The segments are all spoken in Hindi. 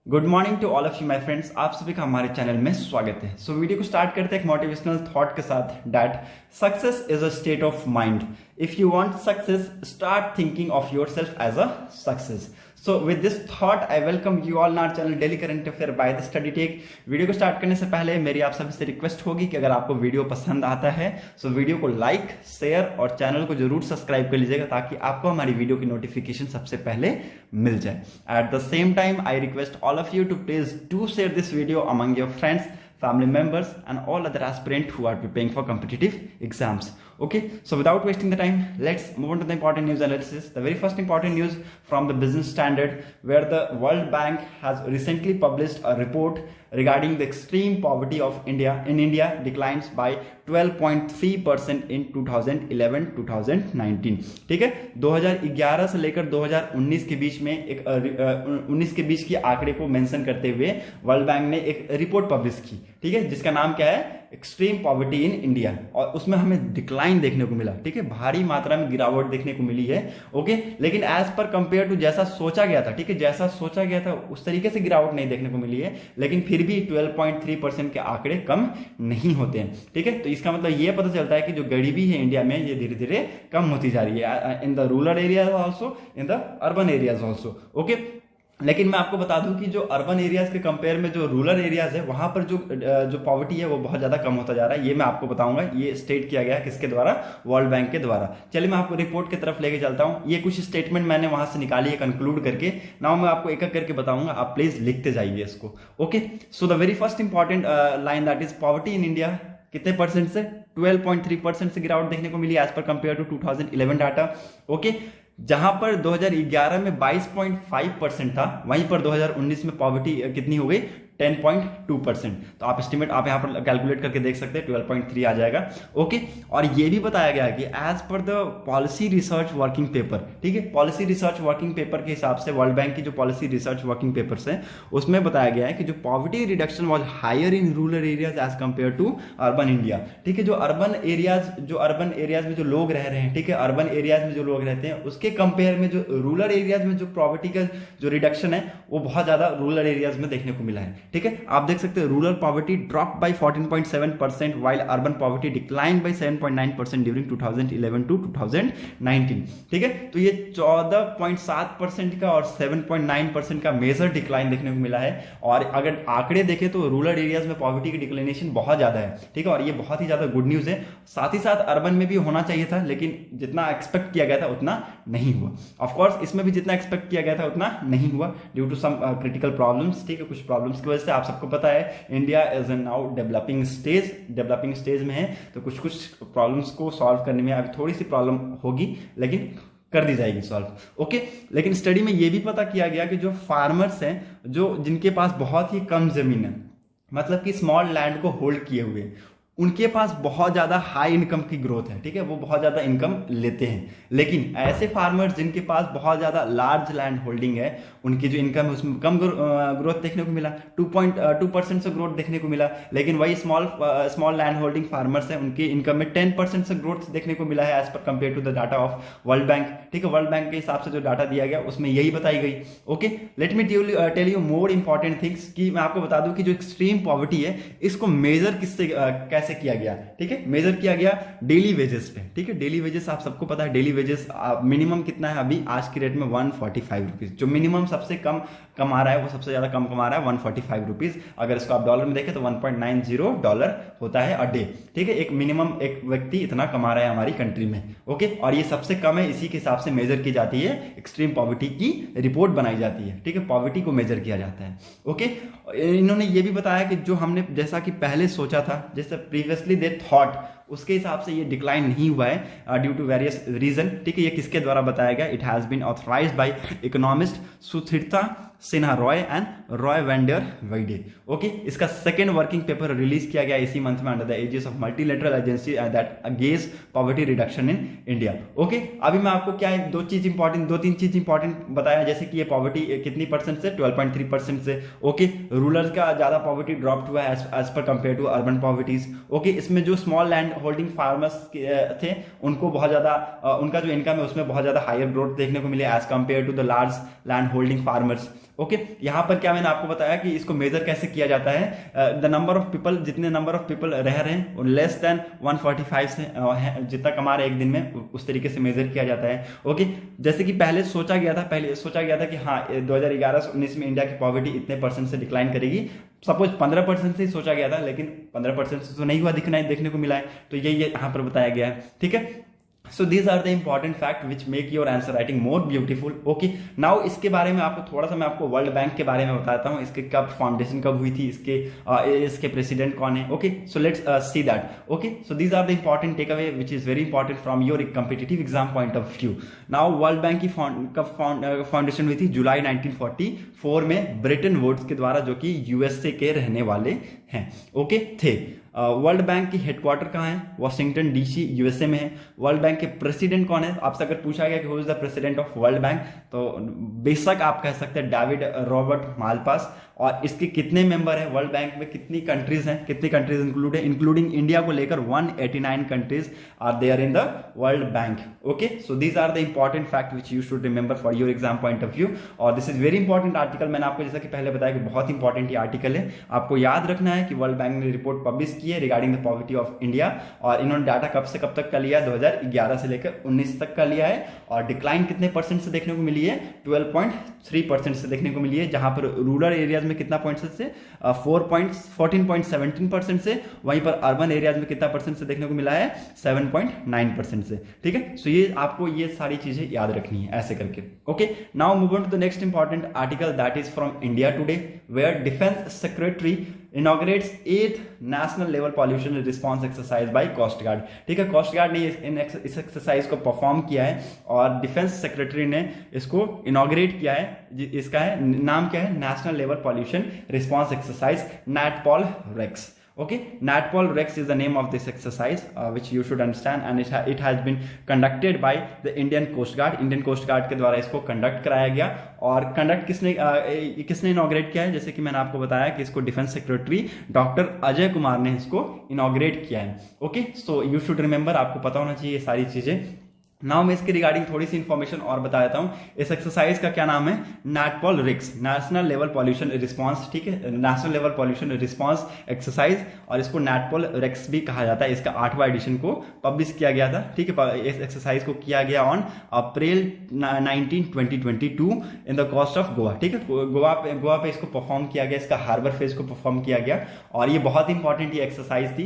Good morning to all of you my friends. आप सभी का हमारे चैनल में स्वागत है। सो वीडियो को स्टार्ट करते हैं एक मोटिवेशनल थॉट के साथ that success is a state of mind. If you want success start thinking of yourself as a success. So with this thought I welcome you all in our channel daily current affair by the study tech. Video को स्टार्ट करने से पहले मेरी आप सभी से रिक्वेस्ट होगी कि अगर आपको वीडियो पसंद आता है सो वीडियो को लाइक शेयर और चैनल को जरूर सब्सक्राइब कर लीजिएगा ताकि आपको हमारी वीडियो की नोटिफिकेशन सबसे पहले मिल जाए। At the same time I request all of you to please do share this video among your friends, family members and all other aspirants who are preparing for competitive exams. Okay, so without wasting the time, let's move on to the important news analysis. The very first important news from the Business Standard, where the World Bank has recently published a report regarding the extreme poverty of India declines by 12.3% in 2011-2019। ठीक है, 2011 से लेकर 2019 के बीच में एक 19 के बीच की आंकड़े को मेंशन करते हुए वर्ल्ड बैंक ने एक रिपोर्ट पब्लिश की। ठीक है, जिसका नाम क्या है, एक्सट्रीम पॉवर्टी इन इंडिया, और उसमें हमें डिक्लाइन देखने को मिला। ठीक है, भारी मात्रा में गिरावट देखने को मिली है। ओके, लेकिन एज पर कंपेयर टू जैसा सोचा गया था, ठीक है, जैसा सोचा गया था उस तरीके से गिरावट नहीं देखने को मिली है, लेकिन फिर भी 12.3% के आंकड़े कम नहीं होते हैं। ठीक है, तो इसका मतलब ये पता चलता है कि जो गरीबी है इंडिया में ये धीरे धीरे कम होती जा रही है in the rural areas also, in the urban areas also. Okay, लेकिन मैं आपको बता दूं कि जो अर्बन एरियाज के कंपेयर में जो रूरल एरियाज है वहां पर जो पॉवर्टी है वो बहुत ज्यादा कम होता जा रहा है। ये मैं आपको बताऊंगा, ये स्टेट किया गया है किसके द्वारा, वर्ल्ड बैंक के द्वारा। चलिए मैं आपको रिपोर्ट की तरफ लेके चलता हूं। ये कुछ स्टेटमेंट मैंने वहां से निकाली है कंक्लूड करके। नाउ मैं आपको एक एक करके बताऊंगा, आप प्लीज लिखते जाइए इसको। Okay, so the very first important line that is poverty in India कितने परसेंट से, 12.3% से गिरावट देखने को मिली एज पर कंपेयर टू 2011 डाटा। ओके, जहां पर 2011 में 22.5% था, वहीं पर 2019 में पॉवर्टी कितनी हो गई, 10.2%। तो आप एस्टिमेट आप यहां पर कैलकुलेट करके देख सकते हैं, 12.3 आ जाएगा। ओके, और ये भी बताया गया है कि as per the policy research working paper, ठीक है, पॉलिसी रिसर्च वर्किंग पेपर के हिसाब से वर्ल्ड बैंक की जो पॉलिसी रिसर्च वर्किंग पेपर्स है उसमें बताया गया है कि जो poverty reduction was higher in rural areas as compare to urban India. ठीक है, जो अर्बन एरियाज में जो लोग रह रहे हैं, ठीक है, अर्बन एरियाज में जो लोग रहते हैं उसके कंपेयर में जो रूरल एरियाज में जो पॉवर्टी का जो रिडक्शन है वो बहुत ज्यादा रूरल एरियाज में देखने को मिला है। ठीक है, आप देख सकते हैं rural poverty drop by 14.7% while urban poverty decline by 7.9% during 2011 to 2019। ठीक है, तो ये 14.7% का और 7.9% का मेजर डिक्लाइन देखने को मिला है। और अगर आंकड़े देखें तो रूरल एरियाज में पॉवर्टी की डिक्लाइनेशन बहुत ज्यादा है। ठीक है, और ये बहुत ही ज्यादा गुड न्यूज है। साथ ही साथ अर्बन में भी होना चाहिए था, लेकिन जितना एक्सपेक्ट किया गया था उतना नहीं हुआ। ऑफ कोर्स इसमें भी जितना एक्सपेक्ट किया गया था उतना नहीं हुआ due to some critical problems. ठीक है, कुछ प्रॉब्लम्स की वजह से आप सबको पता है India is now developing stage में है, तो कुछ प्रॉब्लम्स को सॉल्व करने में अभी थोड़ी सी प्रॉब्लम होगी, लेकिन कर दी जाएगी सॉल्व। ओके, लेकिन स्टडी में यह भी पता किया गया कि जो फार्मर्स हैं, जो जिनके पास बहुत ही कम जमीन है, मतलब कि स्मॉल लैंड को होल्ड किए हुए, उनके पास बहुत ज्यादा हाई इनकम की ग्रोथ है। ठीक है, वो बहुत ज्यादा इनकम लेते हैं। लेकिन ऐसे फार्मर्स जिनके पास बहुत ज्यादा लार्ज लैंड होल्डिंग है, उनकी जो इनकम है उसमें कम ग्रोथ देखने को मिला, 2.2% से ग्रोथ देखने को मिला। लेकिन वही स्मॉल लैंड होल्डिंग फार्मर्स है, उनकी इनकम में 10% से ग्रोथ देखने को मिला है एज पर compare to the data of world bank. ठीक है, वर्ल्ड बैंक के हिसाब से जो डाटा दिया गया उसमें यही बताई गई। Okay, let me tell you more important things कि मैं आपको बता दूं कि जो एक्सट्रीम पॉवर्टी है इसको मेजर कैसे किया गया। ठीक है, मेजर किया गया डेली वेजेस पे। ठीक है, डेली वेजेस आप सबको पता है, डेली वेजेस मिनिमम कितना है अभी आज की रेट में, 145 रुपीज। जो मिनिमम सबसे कम कमा रहा है वो सबसे ज्यादा कम कमा रहा है 145 रुपीज। अगर इसको आप डॉलर में देखें तो $1.90 होता है अ डे। ठीक है, एक मिनिमम एक व्यक्ति इतना कमा रहा है हमारी कंट्री में। ओके, और ये सबसे कम है, इसी के हिसाब से मेजर की जाती है, एक्सट्रीम पॉवर्टी की रिपोर्ट बनाई जाती है। ठीक है, पॉवर्टी को मेजर किया जाता है। ओके, इन्होंने ये भी बताया कि जो हमने जैसा कि पहले सोचा था, जैसे प्रीवियसली दे थॉट, उसके हिसाब से ये डिक्लाइन नहीं हुआ है ड्यू टू वेरियस रीजन। ठीक है, ये किसके द्वारा बताया गया, it has been authorised by economist Sutirtha Sinha Roy and Roy van der Weide. Okay, इसका सेकंड वर्किंग पेपर रिलीज किया गया इसी मंथ में under the aegis of multilateral agency that against poverty reduction in India. Okay, अभी मैं आपको क्या है दो तीन चीज इंपॉर्टेंट बताया, जैसे कि ये पॉवर्टी कितनी परसेंट से, 12.3% से। ओके, रूरल का ज्यादा पॉवर्टी ड्रॉप हुआ है एज पर compare to urban poverties. Okay, इसमें जो स्मॉल लैंड होल्डिंग फार्मर्स थे उनको बहुत ज्यादा उनका जो इनकम है उसमें बहुत ज्यादा हायर ग्रोथ देखने को मिले as compare to the large land holding farmers. Okay, यहाँ पर क्या मैंने आपको बताया कि इसको मेजर कैसे किया जाता है, द नंबर ऑफ पीपल, जितने नंबर ऑफ पीपल रह रहे हैं लेस देन 145 से जितना कमा रहे एक दिन में, उस तरीके से मेजर किया जाता है। ओके, जैसे कि पहले सोचा गया था कि हाँ 2011 से 19 में इंडिया की पॉवर्टी इतने परसेंट से डिक्लाइन करेगी, सपोज 15% से ही सोचा गया था, लेकिन 15% से तो नहीं हुआ, देखने को मिला है। तो ये यहाँ पर बताया गया है, ठीक है। So these are the important fact which make your answer writing more beautiful. Okay, now इसके बारे में आपको थोड़ा सा मैं आपको वर्ल्ड बैंक के बारे में बताता हूँ, इसके कब फाउंडेशन कब हुई थी, इसके प्रेसिडेंट कौन है। Okay, so let's see that. Okay, so these are the important take away which is very important from your competitive exam point of view. Now world bank की फाउंडेशन हुई थी जुलाई 1944 में ब्रिटेन वुड्स के द्वारा, जो कि यूएसए के रहने वाले हैं। ओके, थे। वर्ल्ड बैंक की हेडक्वार्टर कहाँ है, वॉशिंगटन डीसी यूएसए में है। वर्ल्ड बैंक के प्रेसिडेंट कौन है, आपसे अगर पूछा गया कि who is the president of world bank, तो बेशक आप कह सकते हैं डेविड रॉबर्ट मालपास। और इसके कितने मेंबर हैं, वर्ल्ड बैंक में कितनी कंट्रीज हैं, कितनी कंट्रीज इंक्लूड है, इंक्लूडिंग इंडिया को लेकर 189 countries are there in the world bank. Okay, so these are the important fact which you should remember for your exam point of view. और this is very important article, मैंने आपको जैसा कि पहले बताया कि बहुत इंपॉर्टेंट ये आर्टिकल है। आपको याद रखना है कि वर्ल्ड बैंक ने रिपोर्ट पब्लिश की है regarding the poverty of India, और इन्होंने डाटा कब से कब तक का लिया है, 2011 से लेकर 19 तक का लिया है। और डिक्लाइन कितने परसेंट से देखने को मिली है, 12.3% से देखने को मिली है, जहां पर रूरल एरियाज में कितना पॉइंट से 14.17% से, वहीं पर अर्बन एरियाज में कितना परसेंट से देखने को मिला है, 7.9% से। ठीक है, सो ये आपको ये सारी चीजें याद रखनी है ऐसे करके। Okay, now move on to the next important article that is from India Today, where defence secretary inaugurates 8th national level pollution response exercise by coast guard. ठीक है, कोस्ट गार्ड ने इस एक्सरसाइज को परफॉर्म किया है और डिफेंस सेक्रेटरी ने इसको इनॉग्रेट किया है। इसका है नाम क्या है, national level pollution response exercise NATPOL REX। Okay, NATPOL REX is the name of this exercise, which you should understand, and it has been conducted by the Indian Coast Guard. Indian Coast Guard के द्वारा इसको कंडक्ट कराया गया। और कंडक्ट किसने इनॉग्रेट किया है, जैसे कि मैंने आपको बताया कि इसको defence secretary doctor Ajay Kumar ने इसको इनॉग्रेट किया है। Okay, so you should remember, आपको पता होना चाहिए ये सारी चीजें। नाउ मैं इसके रिगार्डिंग थोड़ी सी इंफॉर्मेशन और बता देता हूं। इस एक्सरसाइज का क्या नाम है, NATPOL REX, national level pollution response. ठीक है, national level pollution response exercise, और इसको NATPOL REX भी कहा जाता है। इसका 8वां एडिशन को पब्लिश किया गया था। ठीक है, इस एक्सरसाइज को किया गया on April 19, 2022 in the coast of Goa. ठीक है, गोवा पे इसको परफॉर्म किया गया, इसका हार्बर फेज को परफॉर्म किया गया, और ये बहुत इंपॉर्टेंट ये एक्सरसाइज थी।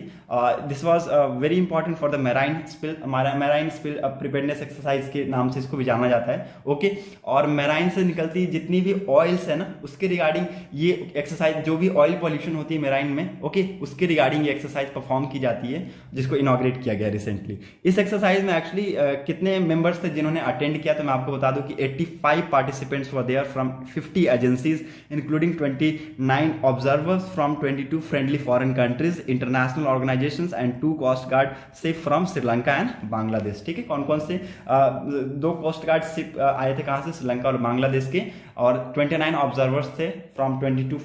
This was very important for the marine spill. Marine spill exercise के नाम से इसको भी जाना जाता है। ओके, और मैराइन से निकलती जितनी भी ऑयल्स है ना, उसके रिगार्डिंग ये एक्सरसाइज, जो भी ऑयल पॉल्यूशन होती है मैराइन में, ओके, उसके रिगार्डिंग ये एक्सरसाइज परफॉर्म की जाती है, जिसको इनॉग्रेट किया गया रिसेंटली। इस एक्सरसाइज में एक्चुअली कितने मेंबर्स थे जिन्होंने अटेंड किया, तो मैं आपको बता दूं कि 85 participants were there from 50 agencies, including 29 observers from 22 friendly foreign countries, international organisations and 2 coast guard ship from Sri Lanka and Bangladesh. ठीक है, कौन कौन से 2 कोस्ट गार्ड शिप आए थे, कहां से, श्रीलंका और बांग्लादेश के, और 29 ऑब्जर्वर्स थे फ्रॉम 22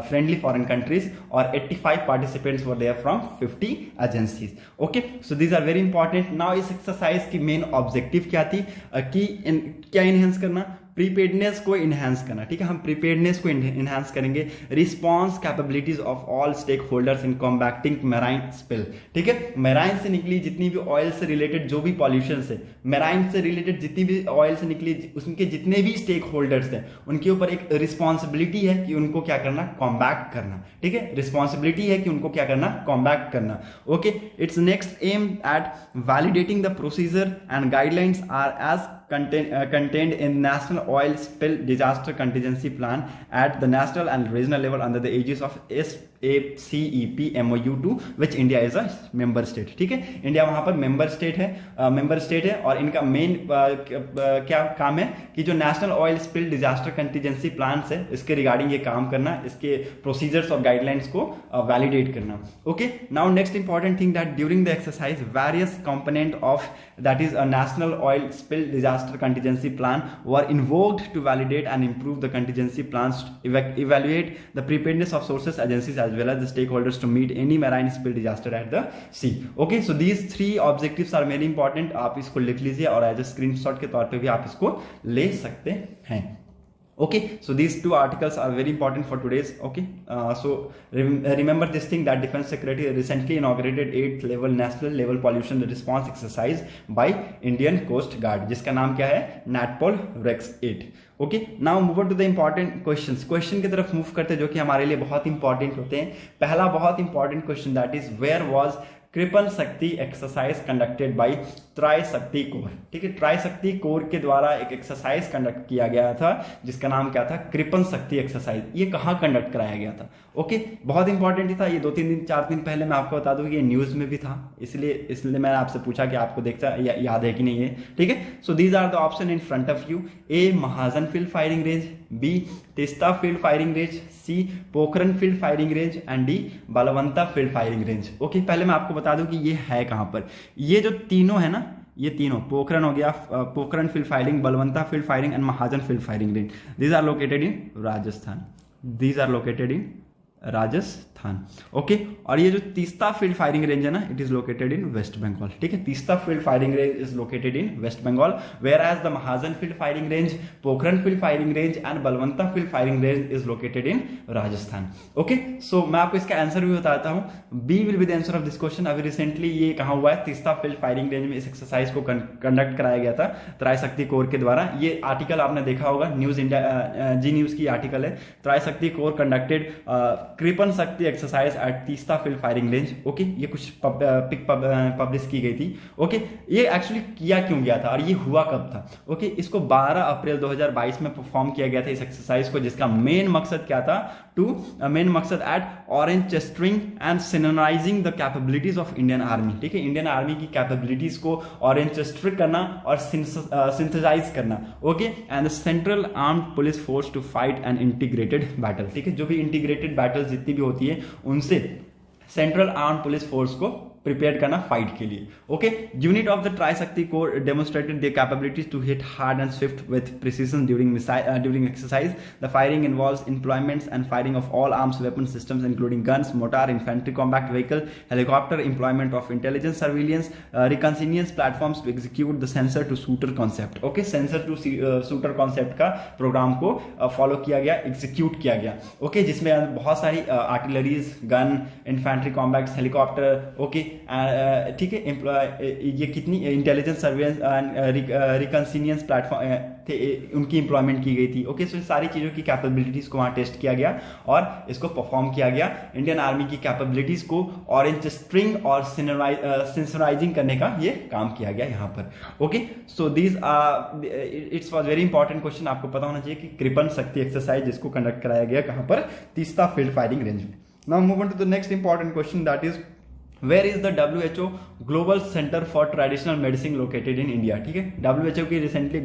फ्रेंडली फॉरेन कंट्रीज, और 85 participants were there from 50 agencies. Okay, so these are very important. Now इस एक्सरसाइज की मेन ऑब्जेक्टिव क्या थी, क्या इनहेंस करना, प्रीपेडनेस को इनहेंस करना। ठीक है, हम प्रीपेडनेस को इनहेंस करेंगे, response capabilities of all stakeholders in combating marine spill. ठीक है, मैराइन से निकली जितनी भी ऑयल से रिलेटेड जो भी पॉल्यूशन है, मैराइन से रिलेटेड जितनी भी ऑयल से निकली, उनके जितने भी स्टेक होल्डर्स हैं, उनके ऊपर एक रिस्पॉन्सिबिलिटी है कि उनको क्या करना, कॉम्बैक्ट करना। ठीक है, रिस्पॉन्सिबिलिटी है कि उनको क्या करना, कॉम्बैक्ट करना। Okay, its next aim at validating the procedure and guidelines are as contained in National Oil Spill Disaster Contingency Plan at the national and regional level under the aegis of SACEP MOU2, which India is a member state। ठीक है, इंडिया वहां पर मेंबर स्टेट है, और इनका मेन क्या काम है कि जो national oil spill disaster contingency plan है, इसके रिगार्डिंग ये काम करना, इसके प्रोसीजर्स और गाइडलाइंस को वैलिडेट करना। Okay, now next important thing that during the exercise various component of that is a national oil spill disaster contingency plan were invoked to validate and improve the contingency plans, evaluate the preparedness of sources, agencies as well as the stakeholders to meet any marine spill disaster at the sea। Okay, so these 3 objectives are very important। आप इसको लिख लीजिए और एज ए स्क्रीनशॉट के तौर पे भी आप इसको ले सकते हैं। Okay, so these two articles are very important for today's. Okay, so remember this thing that Defense Secretary recently inaugurated 8th level national level pollution response exercise by Indian Coast Guard, जिसका नाम क्या है, NATPOL REX 8. Okay, now move on to the important question की तरफ मूव करते हैं जो कि हमारे लिए बहुत इंपॉर्टेंट होते हैं. पहला बहुत important question that is where was Kripan Shakti exercise conducted by Tri Shakti corps. ठीक है, ट्राई शक्ति कोर के द्वारा एक एक्सरसाइज कंडक्ट किया गया था जिसका नाम क्या था, कृपन शक्ति एक्सरसाइज. ये कहाँ कंडक्ट कराया गया था? ओके, बहुत इंपॉर्टेंट था ये. 2-3 दिन 4 दिन पहले मैं आपको बता दूं कि ये न्यूज में भी था, इसलिए मैंने आपसे पूछा कि आपको याद है कि नहीं है. ठीक है, so these are the option in front of you. A Mahajan field firing range, B Teesta field firing range, C Pokhran field firing range and D Balwanta field firing range. Okay, पहले मैं आपको बता दूं कि ये है कहां पर. ये जो तीनों है ना, ये तीनों पोखरन हो गया, Pokhran field firing, Balwanta field firing and Mahajan field firing range, these are located in Rajasthan. These are located in Rajasthan. Okay, और ये जो तीस्ता फील्ड फायरिंग रेंज है ना, it is located in West Bengal. ठीक है, Teesta field firing range is located in West Bengal, whereas the Mahajan field firing range, Pokhran field firing range and Balwanta field firing range is located in Rajasthan. Okay, so मैं आपको इसका आंसर भी बताता हूं. B will be the answer of this question. अभी रिसेंटली ये कहां हुआ है, तीस्ता फील्ड फायरिंग रेंज में इस एक्सरसाइज को कंडक्ट कराया गया था त्राई शक्ति कोर के द्वारा. ये आर्टिकल आपने देखा होगा, न्यूज इंडिया जी न्यूज की आर्टिकल है. Trishakti corps conducted Kripan Shakti exercise at Teesta field firing range. Okay, ये कुछ पिक पब्लिश की गई थी. ओके, ये एक्चुअली किया क्यों गया था और ये हुआ कब था? ओके, इसको 12 अप्रैल 2022 में परफॉर्म किया गया था इस एक्सरसाइज को, जिसका मेन मकसद क्या था, मेन मकसद at orchestrating and synergising the capabilities of Indian army. Okay है, इंडियन आर्मी की कैपेबिलिटीज को ऑरेंज चेस्टर करना और सिंथेसाइज करना. Okay, and the central armed police force to fight an integrated battle. ठीक है, जो भी इंटीग्रेटेड बैटल जितनी भी होती है उनसे सेंट्रल आर्म्ड पुलिस फोर्स को प्रिपेयर करना फाइट के लिए. Okay, unit of the tri Shakti corps demonstrated their capabilities to hit hard and swift with precision during exercise. The firing involves employments and firing of all arms weapon systems including guns, mortar, infantry combat vehicle, helicopter, employment of intelligence surveillance, reconnaissance platforms to execute the sensor to shooter concept. Okay, sensor to shooter concept का प्रोग्राम को फॉलो किया गया, एग्जीक्यूट किया गया. ओके, जिसमें बहुत सारी artilleries, gun, infantry combats, helicopter. Okay, ठीक है, ये कितनी इंटेलिजेंस सर्विलेंस रिकॉन्सिनियंस प्लेटफॉर्म थे, उनकी इंप्लॉयमेंट की गई थी. ओके, सो सारी चीजों की कैपेबिलिटीज को वहां टेस्ट किया गया और इसको परफॉर्म किया गया. इंडियन आर्मी की कैपेबिलिटीज को ऑरेंज स्ट्रिंग और सिंसराइजिंग करने का ये काम किया गया यहाँ पर. Okay, so these it's was very important question. आपको पता होना चाहिए कि कृपन शक्ति एक्सरसाइज जिसको कंडक्ट कराया गया कहां पर, तीस्ता फील्ड फायरिंग रेंज में. Now move on to the next important question that is where is the WHO global centre for traditional medicine located in India. ठीक है, WHO की रिसेंटली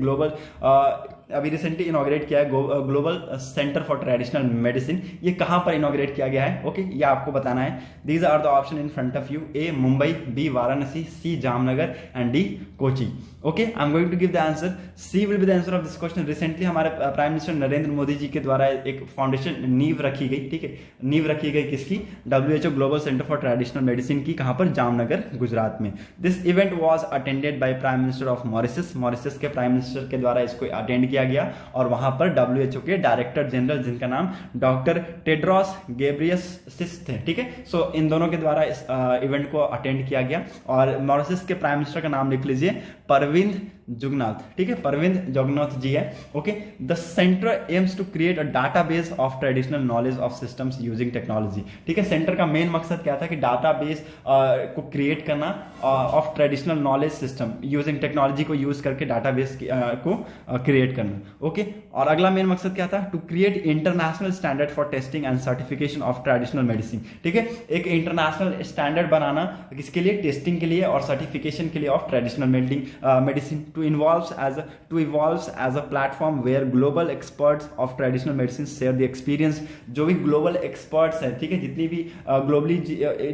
अभी रिसेंटली इनॉग्रेट किया है global centre for traditional medicine. ये कहां पर इनॉग्रेट किया गया है? ओके, ये आपको बताना है. These are the option in front of you. A Mumbai, B Varanasi, C Jamnagar and D Kochi. Okay, I am going to give the answer. C will be the answer of this question. Recently हमारे प्राइम मिनिस्टर नरेंद्र मोदी जी के द्वारा एक फाउंडेशन नींव रखी गई. ठीक है, नींव रखी गई किसकी? WHO global centre for traditional medicine की. कहां पर? जामनगर, गुजरात में. This event was attended by prime minister of Mauritius. Mauritius के प्राइम मिनिस्टर के द्वारा इसको अटेंड किया गया और वहां पर WHO के डायरेक्टर जनरल जिनका नाम डॉक्टर टेड्रोस गेब्रियसिस थे. ठीक है, सो इन दोनों के द्वारा इस इवेंट को अटेंड किया गया. और मॉरिशस के प्राइम मिनिस्टर का नाम लिख लीजिए, परविंद जुगनाथ. ठीक है, परविंद जुगनाथ जी है. Okay, the centre aims to create a database of traditional knowledge of systems using technology. ठीक है, सेंटर का मेन मकसद क्या था कि डाटाबेस को क्रिएट करना of traditional knowledge system using technology को यूज करके डाटाबेस को क्रिएट करना. ओके, और अगला मेन मकसद क्या था? To create international standard for testing and certification of traditional medicine. ठीक है, एक इंटरनेशनल स्टैंडर्ड बनाना किसके लिए? टेस्टिंग के लिए और सर्टिफिकेशन के लिए of traditional medicine. To evolve as a platform where global experts of traditional medicine share the experience. जो भी global experts हैं, ठीक है, जितनी भी globally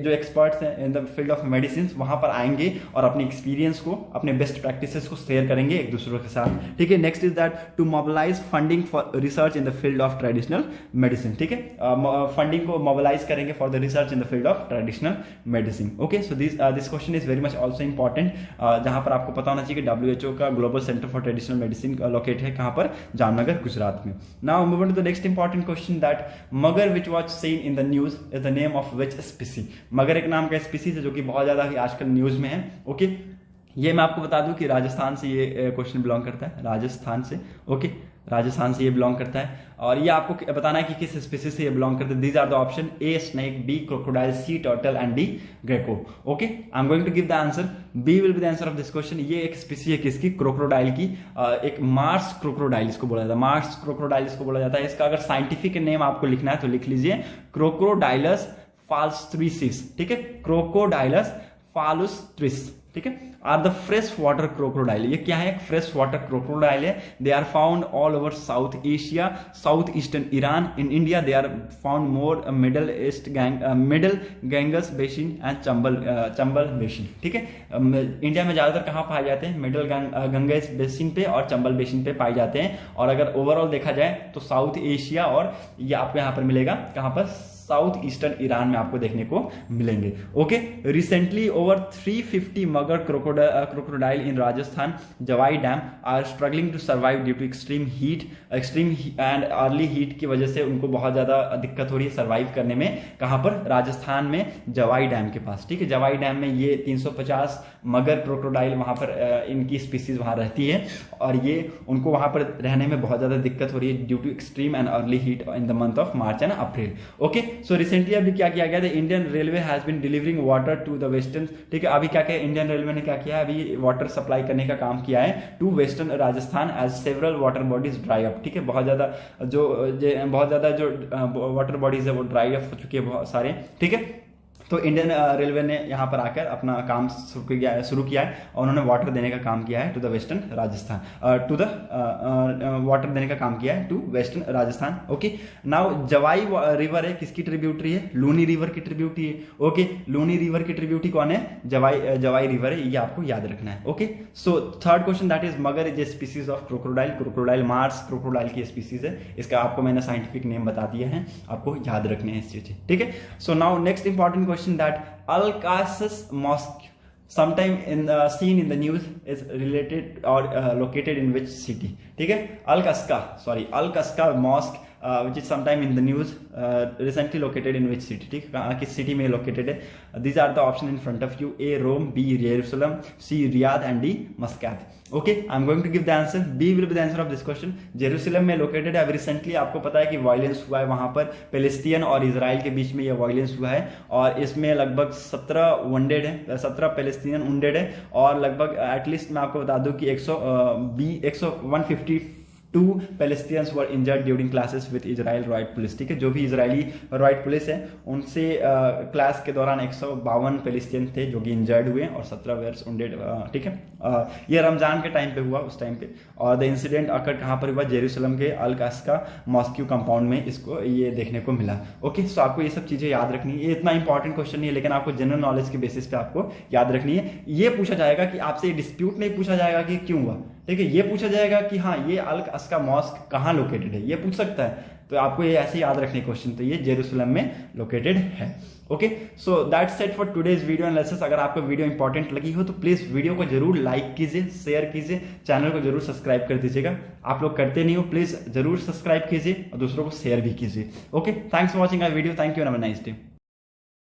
जो experts हैं in the field of medicines वहां पर आएंगे और अपने experience को, अपने best practices को share करेंगे एक दूसरे के साथ. ठीक है, next is that to mobilize funding for research in the field of traditional medicine. ठीक है, funding को mobilize करेंगे for the research in the field of traditional medicine. Okay, so this question is very much also important. जहां पर आपको पता होना चाहिए कि WHO WHO का global centre for traditional medicine locate है कहाँ पर, जामनगर गुजरात में। Now move on to the next important question that mugger which was seen in the news is the name of which species. मगर एक नाम का स्पीसीज है जो कि बहुत ज्यादा आजकल न्यूज में है। ओके, ये मैं आपको बता दूं कि राजस्थान से ये क्वेश्चन बिलोंग करता है, राजस्थान से। ओके, राजस्थान से ये बिलोंग करता है और ये आपको बताना है कि किस स्पीसीज से ये बिलोंग करता है। These are the option, A snake, B crocodile, C turtle and D gecko. Okay, I am going to give the answer, B will be the answer of this question. ये एक स्पीसी है किसकी, क्रोकोडाइल की, एक मार्स क्रोकोडाइल इसको बोला जाता है, मार्स क्रोकोडाइल इसको बोला जाता है। इसका अगर साइंटिफिक नेम आपको लिखना है तो लिख लीजिए क्रोकोडाइलस फालस्ट्रिसिस, ठीक है, क्रोकोडाइलस फालस्ट्रिस, ठीक है, are the fresh water crocodile. ये क्या है, एक फ्रेश वाटर क्रोकोडाइल है। They are found all over south Asia, south eastern Iran. In India they are found more middle east middle Ganges basin and Chambal basin, ठीक है। इंडिया में ज्यादातर कहाँ पाए जाते हैं, मिडल गंगेस बेसिन पे और चंबल बेसिन पे पाए जाते हैं। और अगर ओवरऑल देखा जाए तो साउथ एशिया और ये आपको यहाँ पर मिलेगा कहाँ पर, साउथ ईस्टर्न ईरान में आपको देखने को मिलेंगे। Okay, recently over 350 mugger crocodile in Rajasthan Jawai dam are struggling to survive due to extreme and early heat की वजह से उनको बहुत ज्यादा दिक्कत हो रही है सर्वाइव करने में। कहां पर, राजस्थान में जवाई डैम के पास, ठीक है। जवाई डैम में ये 350 मगर क्रोकोडाइल वहां पर इनकी स्पीसीज वहां रहती है और ये उनको वहां पर रहने में बहुत ज्यादा दिक्कत हो रही है due to extreme and early heat in the month of March and April. Okay, so recently अभी क्या किया गया था, Indian railway has been delivering water to the western, ठीक है। अभी क्या किया इंडियन रेलवे ने, क्या किया अभी वाटर सप्लाई करने का काम किया है to western Rajasthan as several water bodies dry up, ठीक है। बहुत ज्यादा जो वाटर बॉडीज है वो ड्राई अप हो चुकी है बहुत सारे, ठीक है। तो इंडियन रेलवे ने यहाँ पर आकर अपना काम शुरू किया है और उन्होंने वाटर देने का काम किया है to the western Rajasthan, to the water देने का काम किया है to western Rajasthan. Okay, now Jawai river है किसकी ट्रिब्यूटरी है, लूनी रिवर की ट्रिब्यूटरी है। ओके, लूनी रिवर की ट्रिब्यूटरी कौन है, जवाई रिवर है, ये आपको याद रखना है। Okay, so third question that is mugger is a species of crocodile, crocodile marsh crocodile की स्पीसीज है। इसका आपको मैंने साइंटिफिक नेम बता दिया है, आपको याद रखने हैं इस चीज, ठीक है। So now next important question that Al-Qasas Mosque sometime seen in the news is related or located in which city, ठीक है। Al-Qasqa Mosque which is sometime in the news recently located in which city, ठीक है, किस सिटी में लोकेटेड है। these are the option in front of you, A Rome, B Jerusalem, C Riyadh and D Muscat। Okay, I am going to give the answer, B will be the answer of this question. Jerusalem में लोकेटेड है। अभी रिसेंटली आपको पता है कि वायलेंस हुआ है वहां पर, पैलेस्टीन और इजराइल के बीच में ये वायलेंस हुआ है और इसमें लगभग 17 वनडेड है, 17 पैलेस्टीनियन वनडेड है और लगभग एटलीस्ट मैं आपको बता दूं कि 152 Palestinians were injured during classes with Israel royal police, ठीक है। जो भी इजरायली रॉयल पुलिस है उनसे क्लास के दौरान 152 पैलेस्टीनियन थे जो कि इंजर्ड हुए और 17 वेयर्स वुंडेड, ठीक है। ये रमजान के टाइम पे हुआ उस टाइम पे और द इंसिडेंट अकर कहां पर हुआ, जेरूसलम के अल-क़स्का मॉस्क्यू कंपाउंड में इसको ये देखने को मिला। ओके, सो आपको ये सब चीजें याद रखनी है। ये इतना इंपॉर्टेंट क्वेश्चन नहीं है लेकिन आपको जनरल नॉलेज के बेसिस पे आपको याद रखनी है। ये पूछा जाएगा कि आपसे डिस्प्यूट नहीं पूछा जाएगा कि क्यों हुआ, ठीक है। ये पूछा जाएगा कि हाँ ये अल-क़स्का मॉस्क कहाँ लोकेटेड है, ये पूछ सकता है। तो आपको ये ऐसे याद रखने क्वेश्चन, तो ये जेरूसलम में लोकेटेड है। Okay, so that's it for today's video analysis. अगर आपको वीडियो इंपॉर्टेंट लगी हो तो प्लीज वीडियो को जरूर लाइक कीजिए, शेयर कीजिए, चैनल को जरूर सब्सक्राइब कर दीजिएगा। आप लोग करते नहीं हो, प्लीज जरूर सब्सक्राइब कीजिए और दूसरों को शेयर भी कीजिए। Okay, thanks for watching our video, thank you and have a nice day.